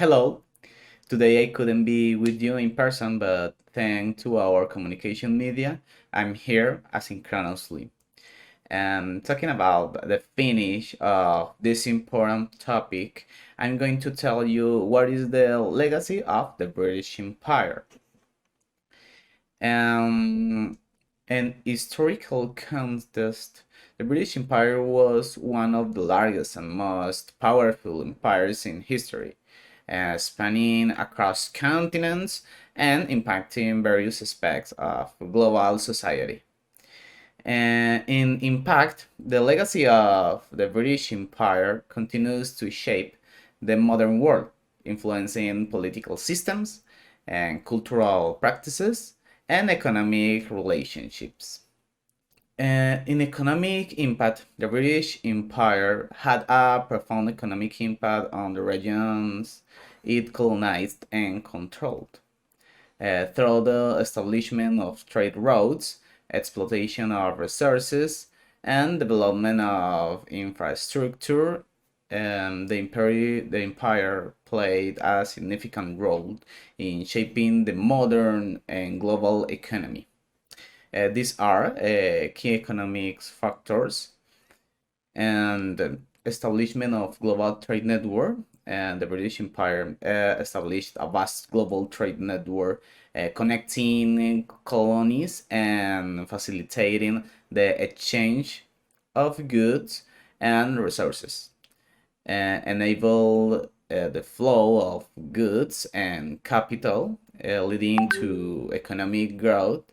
Hello. Today I couldn't be with you in person, but thanks to our communication media, I'm here asynchronously. And talking about the finish of this important topic, I'm going to tell you what is the legacy of the British Empire. Um, an historical context, the British Empire was one of the largest and most powerful empires in history, spanning across continents and impacting various aspects of global society. And in impact, the legacy of the British Empire continues to shape the modern world, influencing political systems and cultural practices and economic relationships. In economic impact, the British Empire had a profound economic impact on the regions it colonized and controlled. Through the establishment of trade routes, exploitation of resources, and development of infrastructure, the empire played a significant role in shaping the modern and global economy. These are key economic factors and establishment of global trade network. And the British Empire established a vast global trade network connecting colonies and facilitating the exchange of goods and resources, enable the flow of goods and capital, leading to economic growth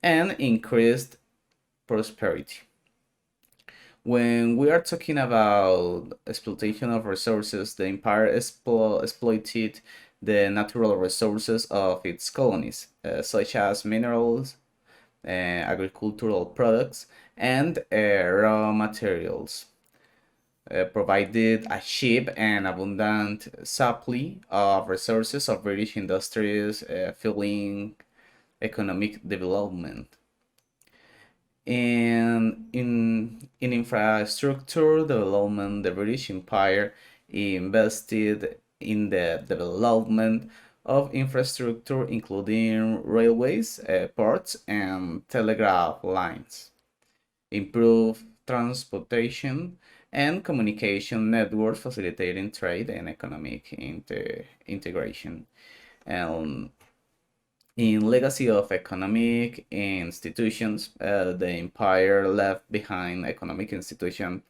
and increased prosperity. When we are talking about exploitation of resources, the empire exploited the natural resources of its colonies, such as minerals, agricultural products, and raw materials. Provided a cheap and abundant supply of resources of British industries, fueling economic development. And in infrastructure development, the British Empire invested in the development of infrastructure, including railways, ports, and telegraph lines, improved transportation and communication networks, facilitating trade and economic integration. And in legacy of economic institutions, the empire left behind economic institutions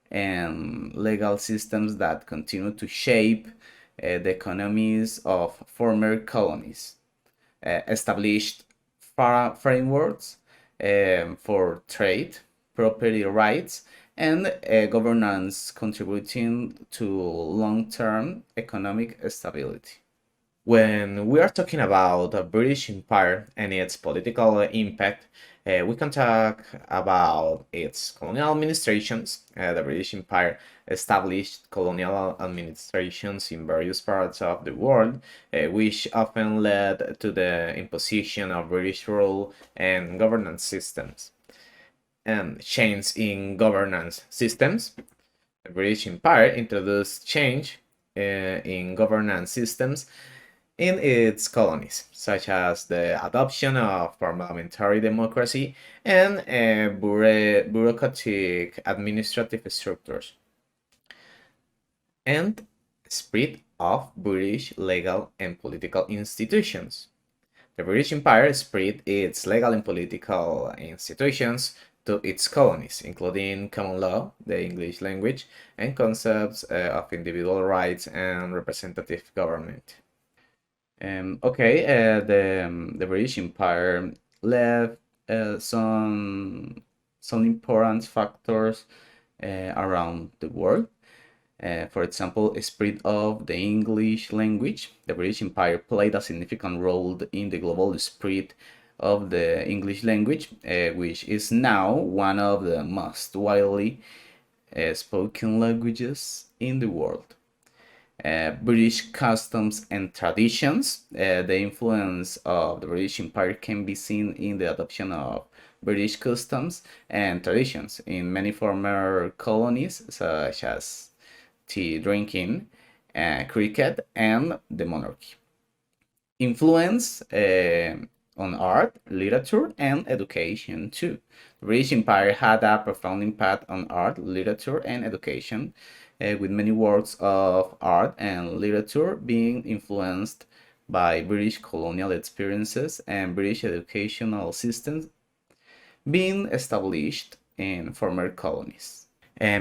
and legal systems that continue to shape the economies of former colonies, established frameworks for trade, property rights, and governance, contributing to long-term economic stability. When we are talking about the British Empire and its political impact, we can talk about its colonial administrations. The British Empire established colonial administrations in various parts of the world, which often led to the imposition of British rule and governance systems. And change in governance systems. The British Empire introduced change in governance systems in its colonies, such as the adoption of parliamentary democracy and bureaucratic administrative structures, and spread of British legal and political institutions. The British Empire spread its legal and political institutions to its colonies, including common law, the English language, and concepts of individual rights and representative government. The British Empire left some important factors around the world. For example, spread of the English language. The British Empire played a significant role in the global spread of the English language, which is now one of the most widely spoken languages in the world. British customs and traditions. The influence of the British Empire can be seen in the adoption of British customs and traditions in many former colonies, such as tea drinking cricket, and the monarchy. Influence on art, literature, and education too. The British Empire had a profound impact on art, literature, and education, with many works of art and literature being influenced by British colonial experiences and British educational systems being established in former colonies.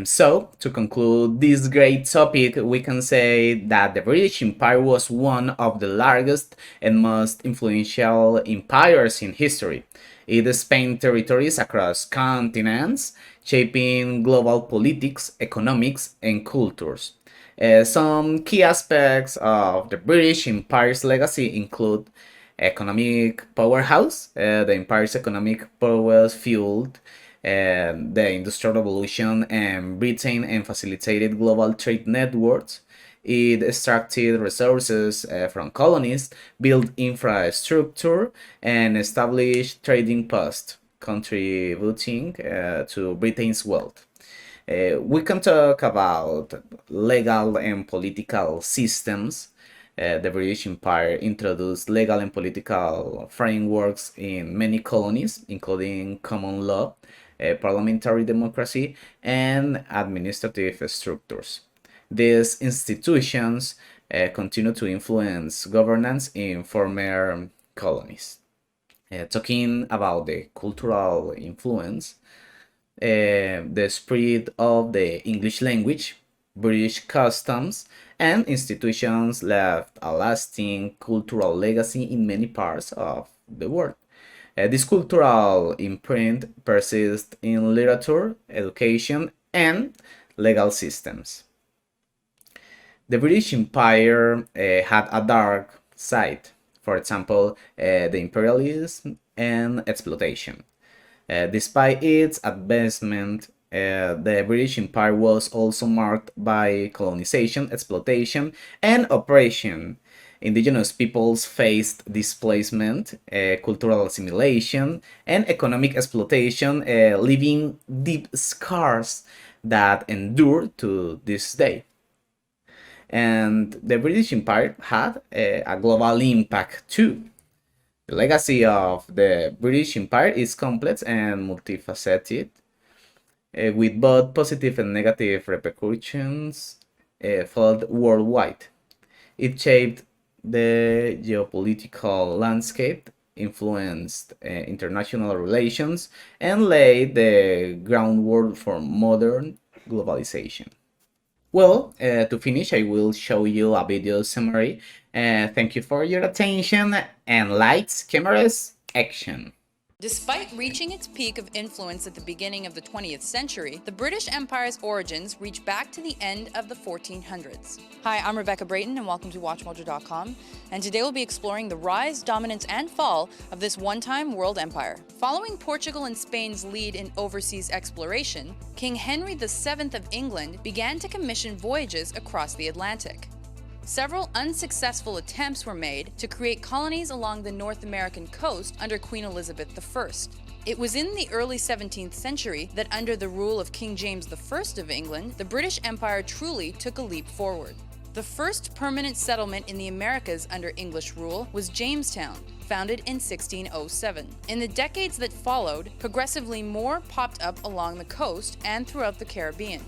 So, to conclude this great topic, we can say that the British Empire was one of the largest and most influential empires in history. It spanned territories across continents, shaping global politics, economics, and cultures. Some key aspects of the British Empire's legacy include economic powerhouse. The empire's economic powers fueled the Industrial Revolution and Britain and facilitated global trade networks. It extracted resources from colonies, built infrastructure, and established trading posts, contributing to Britain's wealth. We can talk about legal and political systems. The British Empire introduced legal and political frameworks in many colonies, including common law, parliamentary democracy, and administrative structures. These institutions continue to influence governance in former colonies. Talking about the cultural influence, the spread of the English language, British customs, and institutions left a lasting cultural legacy in many parts of the world. This cultural imprint persists in literature, education, and legal systems. The British Empire had a dark side, for example, the imperialism and exploitation. Despite its advancement, the British Empire was also marked by colonization, exploitation, and oppression. Indigenous peoples faced displacement, cultural assimilation, and economic exploitation, leaving deep scars that endure to this day. And the British Empire had a global impact too. The legacy of the British Empire is complex and multifaceted, with both positive and negative repercussions felt worldwide. It shaped the geopolitical landscape, influenced international relations, and laid the groundwork for modern globalization. Well, to finish, I will show you a video summary. Thank you for your attention, and lights, cameras, action. Despite reaching its peak of influence at the beginning of the 20th century, the British Empire's origins reach back to the end of the 1400s. Hi, I'm Rebecca Brayton and welcome to WatchMojo.com, and today we'll be exploring the rise, dominance, and fall of this one-time world empire. Following Portugal and Spain's lead in overseas exploration, King Henry VII of England began to commission voyages across the Atlantic. Several unsuccessful attempts were made to create colonies along the North American coast under Queen Elizabeth I. It was in the early 17th century that under the rule of King James I of England, the British Empire truly took a leap forward. The first permanent settlement in the Americas under English rule was Jamestown, founded in 1607. In the decades that followed, progressively more popped up along the coast and throughout the Caribbean.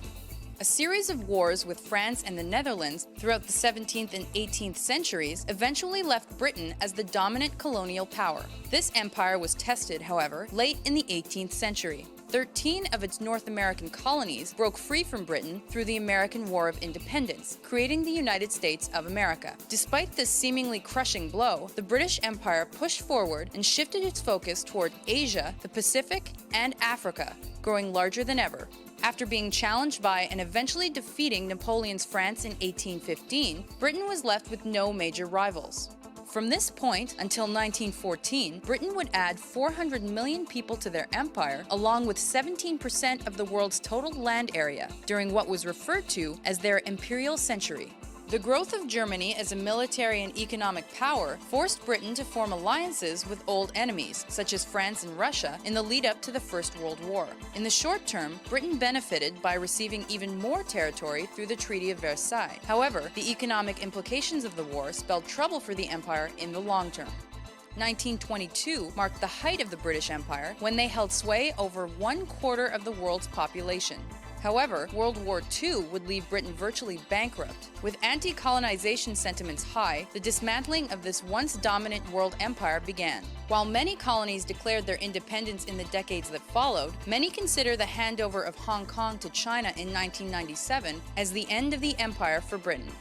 A series of wars with France and the Netherlands throughout the 17th and 18th centuries eventually left Britain as the dominant colonial power. This empire was tested, however, late in the 18th century. 13 of its North American colonies broke free from Britain through the American War of Independence, creating the United States of America. Despite this seemingly crushing blow, the British Empire pushed forward and shifted its focus toward Asia, the Pacific, and Africa, growing larger than ever. After being challenged by and eventually defeating Napoleon's France in 1815, Britain was left with no major rivals. From this point until 1914, Britain would add 400 million people to their empire, along with 17% of the world's total land area, during what was referred to as their imperial century. The growth of Germany as a military and economic power forced Britain to form alliances with old enemies, such as France and Russia, in the lead-up to the First World War. In the short term, Britain benefited by receiving even more territory through the Treaty of Versailles. However, the economic implications of the war spelled trouble for the empire in the long term. 1922 marked the height of the British Empire when they held sway over 1/4 of the world's population. However, World War II would leave Britain virtually bankrupt. With anti-colonization sentiments high, the dismantling of this once dominant world empire began. While many colonies declared their independence in the decades that followed, many consider the handover of Hong Kong to China in 1997 as the end of the empire for Britain.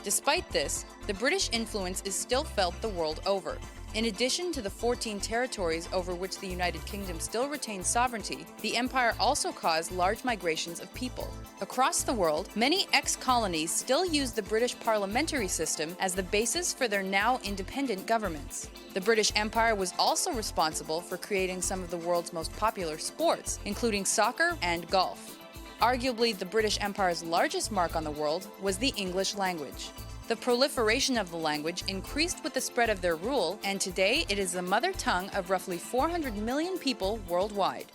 Despite this, the British influence is still felt the world over. In addition to the 14 territories over which the United Kingdom still retains sovereignty, the empire also caused large migrations of people. Across the world, many ex-colonies still use the British parliamentary system as the basis for their now independent governments. The British Empire was also responsible for creating some of the world's most popular sports, including soccer and golf. Arguably, the British Empire's largest mark on the world was the English language. The proliferation of the language increased with the spread of their rule, and today it is the mother tongue of roughly 400 million people worldwide.